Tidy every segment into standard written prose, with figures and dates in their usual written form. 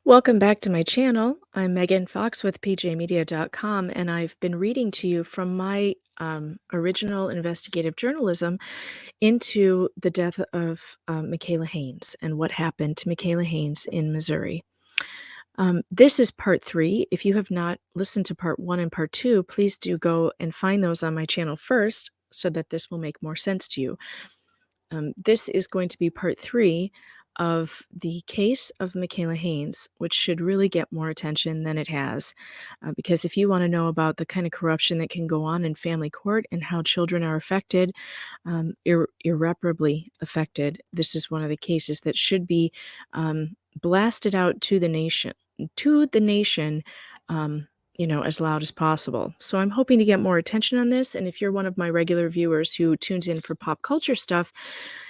Welcome back to my channel. I'm Megan Fox with pjmedia.com, and I've been reading to you from my original investigative journalism into the death of Mikaela Haynes and what happened to Mikaela Haynes in Missouri. This is part 3. If you have not listened to part 1 and part 2, please do go and find those on my channel first so that this will make more sense to you. This is going to be part 3 of the case of Mikaela Haynes, which should really get more attention than it has. Because if you want to know about the kind of corruption that can go on in family court and how children are affected, irreparably affected, this is one of the cases that should be blasted out to the nation, as loud as possible. So I'm hoping to get more attention on this. And if you're one of my regular viewers who tunes in for pop culture stuff,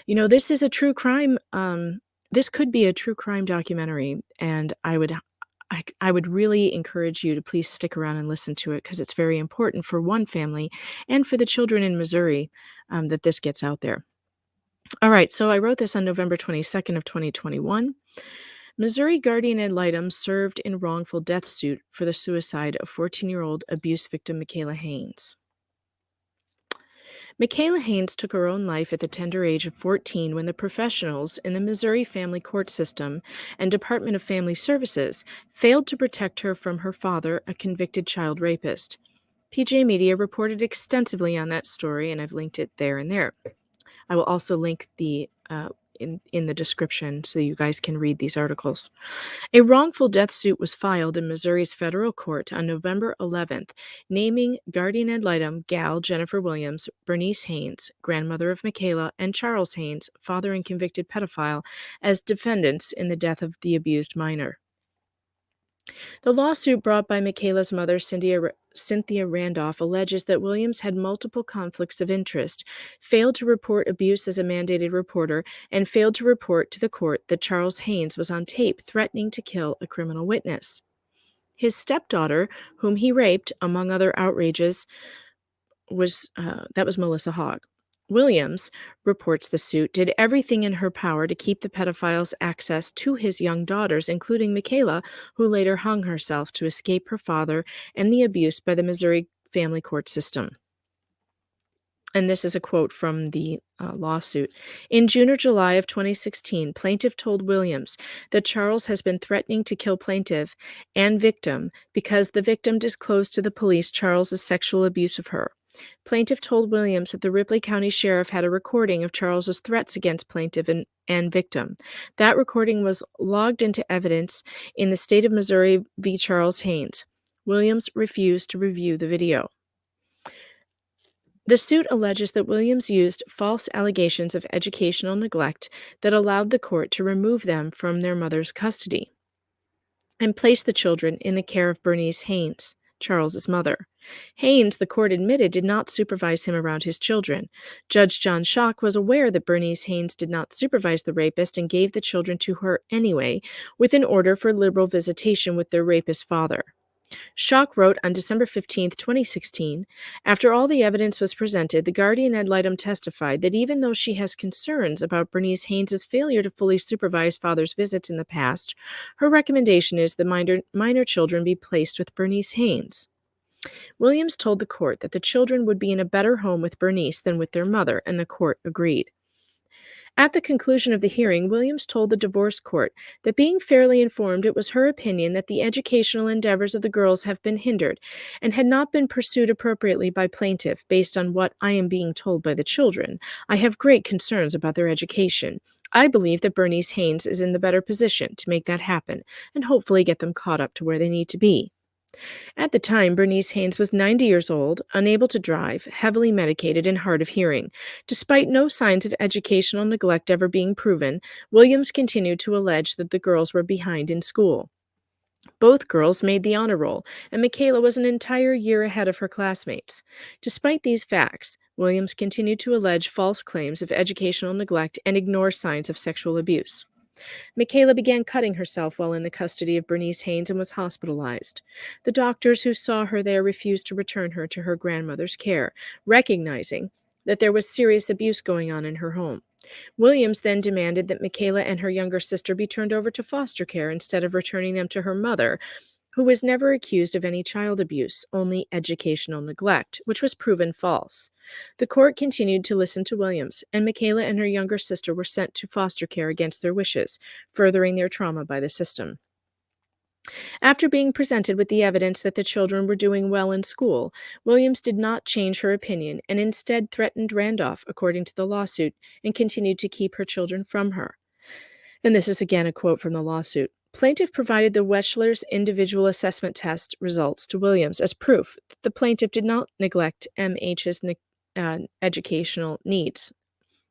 this is a true crime. This could be a true crime documentary, and I would really encourage you to please stick around and listen to it because it's very important for one family and for the children in Missouri that this gets out there. All right, so I wrote this on November 22nd of 2021. Missouri guardian ad litem served in wrongful death suit for the suicide of 14-year-old abuse victim Mikaela Haynes. Mikaela Haynes took her own life at the tender age of 14 when the professionals in the Missouri Family Court System and Department of Family Services failed to protect her from her father, a convicted child rapist. PJ Media reported extensively on that story, and I've linked it there and there. I will also link the in the description so you guys can read these articles. A wrongful death suit was filed in Missouri's federal court on November 11th, naming guardian ad litem gal Jennifer Williams, Bernice Haynes, grandmother of Mikaela, and Charles Haynes, father and convicted pedophile, as defendants in the death of the abused minor. The lawsuit brought by Mikaela's mother, Cynthia Randolph, alleges that Williams had multiple conflicts of interest, failed to report abuse as a mandated reporter, and failed to report to the court that Charles Haynes was on tape threatening to kill a criminal witness. His stepdaughter, whom he raped, among other outrages, was Melissa Hogg. Williams, reports the suit, did everything in her power to keep the pedophile's access to his young daughters, including Mikaela, who later hung herself to escape her father and the abuse by the Missouri family court system. And this is a quote from the lawsuit. In June or July of 2016, plaintiff told Williams that Charles has been threatening to kill plaintiff and victim because the victim disclosed to the police Charles's sexual abuse of her. Plaintiff told Williams that the Ripley County Sheriff had a recording of Charles's threats against plaintiff and victim. That recording was logged into evidence in the state of Missouri v. Charles Haynes. Williams refused to review the video. The suit alleges that Williams used false allegations of educational neglect that allowed the court to remove them from their mother's custody and place the children in the care of Bernice Haynes, Charles's mother. Haynes, the court admitted, did not supervise him around his children. Judge John Schock was aware that Bernice Haynes did not supervise the rapist and gave the children to her anyway, with an order for liberal visitation with their rapist father. Schock wrote on December 15, 2016, after all the evidence was presented, the guardian ad litem testified that even though she has concerns about Bernice Haynes' failure to fully supervise father's visits in the past, her recommendation is that minor children be placed with Bernice Haynes. Williams told the court that the children would be in a better home with Bernice than with their mother, and the court agreed. At the conclusion of the hearing, Williams told the divorce court that being fairly informed, it was her opinion that the educational endeavors of the girls have been hindered and had not been pursued appropriately by plaintiff based on what I am being told by the children. I have great concerns about their education. I believe that Bernice Haynes is in the better position to make that happen and hopefully get them caught up to where they need to be. At the time, Bernice Haynes was 90 years old, unable to drive, heavily medicated, and hard of hearing. Despite no signs of educational neglect ever being proven, Williams continued to allege that the girls were behind in school. Both girls made the honor roll, and Mikaela was an entire year ahead of her classmates. Despite these facts, Williams continued to allege false claims of educational neglect and ignore signs of sexual abuse. Mikaela began cutting herself while in the custody of Bernice Haynes and was hospitalized. The doctors who saw her there refused to return her to her grandmother's care, recognizing that there was serious abuse going on in her home. Williams then demanded that Mikaela and her younger sister be turned over to foster care instead of returning them to her mother, who was never accused of any child abuse, only educational neglect, which was proven false. The court continued to listen to Williams, and Mikaela and her younger sister were sent to foster care against their wishes, furthering their trauma by the system. After being presented with the evidence that the children were doing well in school, Williams did not change her opinion and instead threatened Randolph, according to the lawsuit, and continued to keep her children from her. And this is again a quote from the lawsuit. Plaintiff provided the Wechsler's individual assessment test results to Williams as proof that the plaintiff did not neglect MH's educational needs.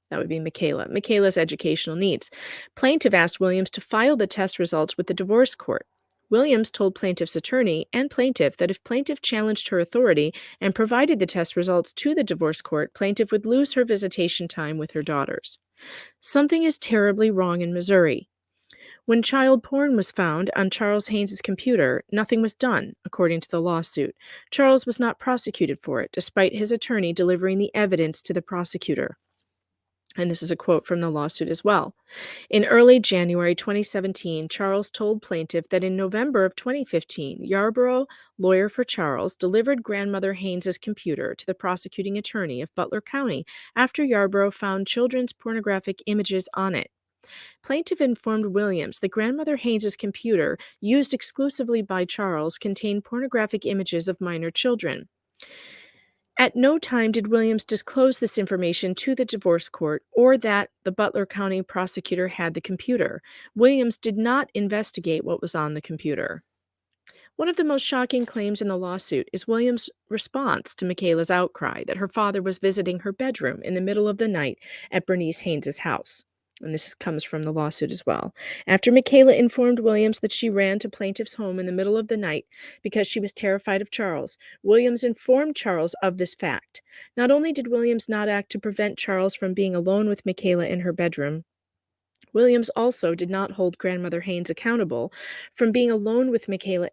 That would be Mikaela's educational needs. Plaintiff asked Williams to file the test results with the divorce court. Williams told plaintiff's attorney and plaintiff that if plaintiff challenged her authority and provided the test results to the divorce court, plaintiff would lose her visitation time with her daughters. Something is terribly wrong in Missouri. When child porn was found on Charles Haynes' computer, nothing was done, according to the lawsuit. Charles was not prosecuted for it, despite his attorney delivering the evidence to the prosecutor. And this is a quote from the lawsuit as well. In early January 2017, Charles told plaintiff that in November of 2015, Yarborough, lawyer for Charles, delivered grandmother Haynes' computer to the prosecuting attorney of Butler County after Yarborough found children's pornographic images on it. Plaintiff informed Williams that grandmother Haynes' computer, used exclusively by Charles, contained pornographic images of minor children. At no time did Williams disclose this information to the divorce court or that the Butler County prosecutor had the computer. Williams did not investigate what was on the computer. One of the most shocking claims in the lawsuit is Williams' response to Mikaela's outcry that her father was visiting her bedroom in the middle of the night at Bernice Haynes' house. And this comes from the lawsuit as well. After Mikaela informed Williams that she ran to plaintiff's home in the middle of the night because she was terrified of Charles, Williams informed Charles of this fact. Not only did Williams not act to prevent Charles from being alone with Mikaela in her bedroom, Williams also did not hold grandmother Haynes accountable from being alone with Mikaela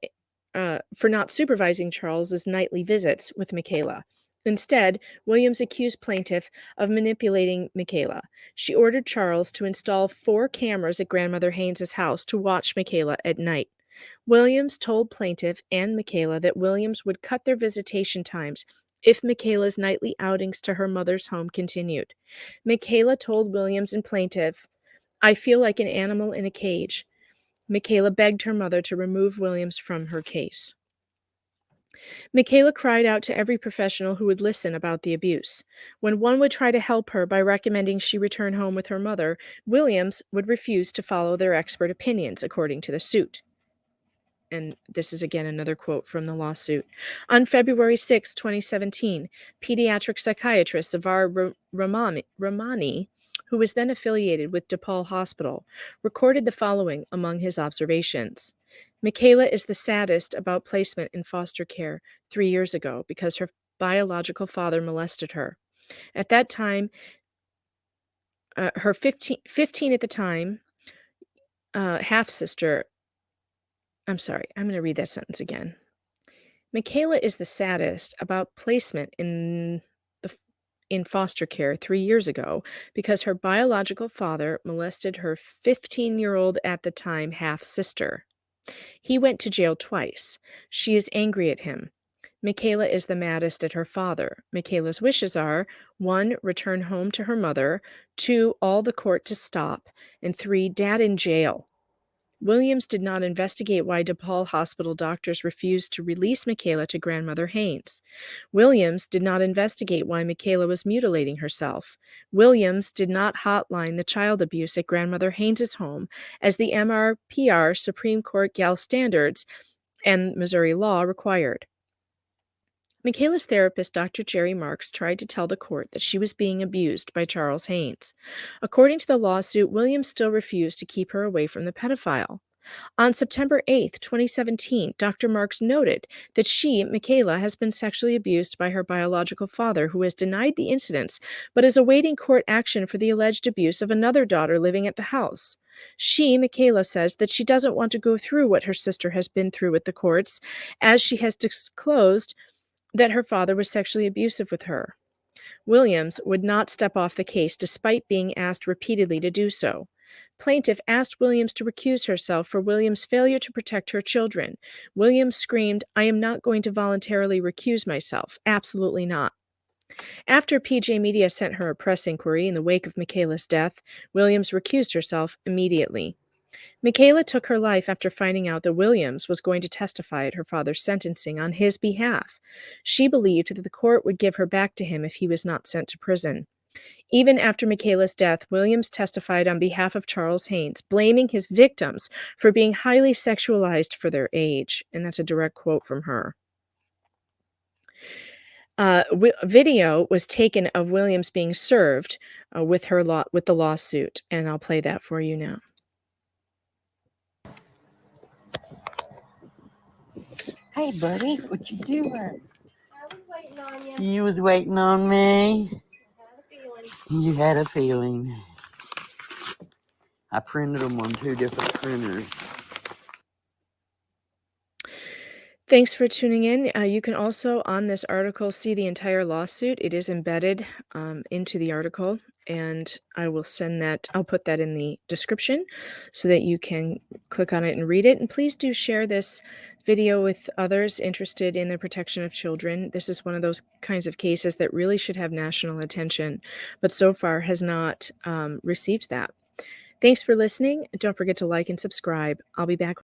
for not supervising Charles's nightly visits with Mikaela. Instead, Williams accused plaintiff of manipulating Mikaela. She ordered Charles to install 4 cameras at grandmother Haynes' house to watch Mikaela at night. Williams told plaintiff and Mikaela that Williams would cut their visitation times if Mikaela's nightly outings to her mother's home continued. Mikaela told Williams and plaintiff, "I feel like an animal in a cage." Mikaela begged her mother to remove Williams from her case. Mikaela cried out to every professional who would listen about the abuse. When one would try to help her by recommending she return home with her mother, Williams would refuse to follow their expert opinions, according to the suit. And this is again another quote from the lawsuit. On February 6, 2017, pediatric psychiatrist Zavar Ramani, who was then affiliated with DePaul Hospital, recorded the following among his observations. Mikaela is the saddest about placement in foster care 3 years ago because her biological father molested her. At that time, her 15 at the time, half-sister, I'm sorry, I'm going to read that sentence again. Mikaela is the saddest about placement in foster care 3 years ago because her biological father molested her 15-year-old at the time half-sister. He went to jail twice. She is angry at him. Mikaela is the maddest at her father. Mikaela's wishes are 1. Return home to her mother, 2. All the court to stop, and 3. Dad in jail. Williams did not investigate why DePaul Hospital doctors refused to release Mikaela to grandmother Haynes. Williams did not investigate why Mikaela was mutilating herself. Williams did not hotline the child abuse at grandmother Haynes' home, as the MRPR Supreme Court Gal standards and Missouri law required. Mikaela's therapist, Dr. Jerry Marks, tried to tell the court that she was being abused by Charles Haynes. According to the lawsuit, Williams still refused to keep her away from the pedophile. On September 8, 2017, Dr. Marks noted that she, Mikaela, has been sexually abused by her biological father, who has denied the incidents, but is awaiting court action for the alleged abuse of another daughter living at the house. She, Mikaela, says that she doesn't want to go through what her sister has been through with the courts, as she has disclosed that her father was sexually abusive with her. Williams would not step off the case despite being asked repeatedly to do so. Plaintiff asked Williams to recuse herself for Williams' failure to protect her children. Williams screamed, "I am not going to voluntarily recuse myself. Absolutely not." After PJ Media sent her a press inquiry in the wake of Mikaela's death, Williams recused herself immediately. Mikaela took her life after finding out that Williams was going to testify at her father's sentencing on his behalf. She believed that the court would give her back to him if he was not sent to prison. Even after Mikaela's death, Williams testified on behalf of Charles Haynes, blaming his victims for being highly sexualized for their age. And that's a direct quote from her. Video was taken of Williams being served with the lawsuit, and I'll play that for you now. Hey, buddy, what you doing? I was waiting on you. You was waiting on me? I had a feeling. You had a feeling. I printed them on 2 different printers. Thanks for tuning in. You can also, on this article, see the entire lawsuit. It is embedded into the article, and I will send that. I'll put that in the description so that you can click on it and read it. And please do share this video with others interested in the protection of children. This is one of those kinds of cases that really should have national attention, but so far has not received that. Thanks for listening. Don't forget to like and subscribe. I'll be back.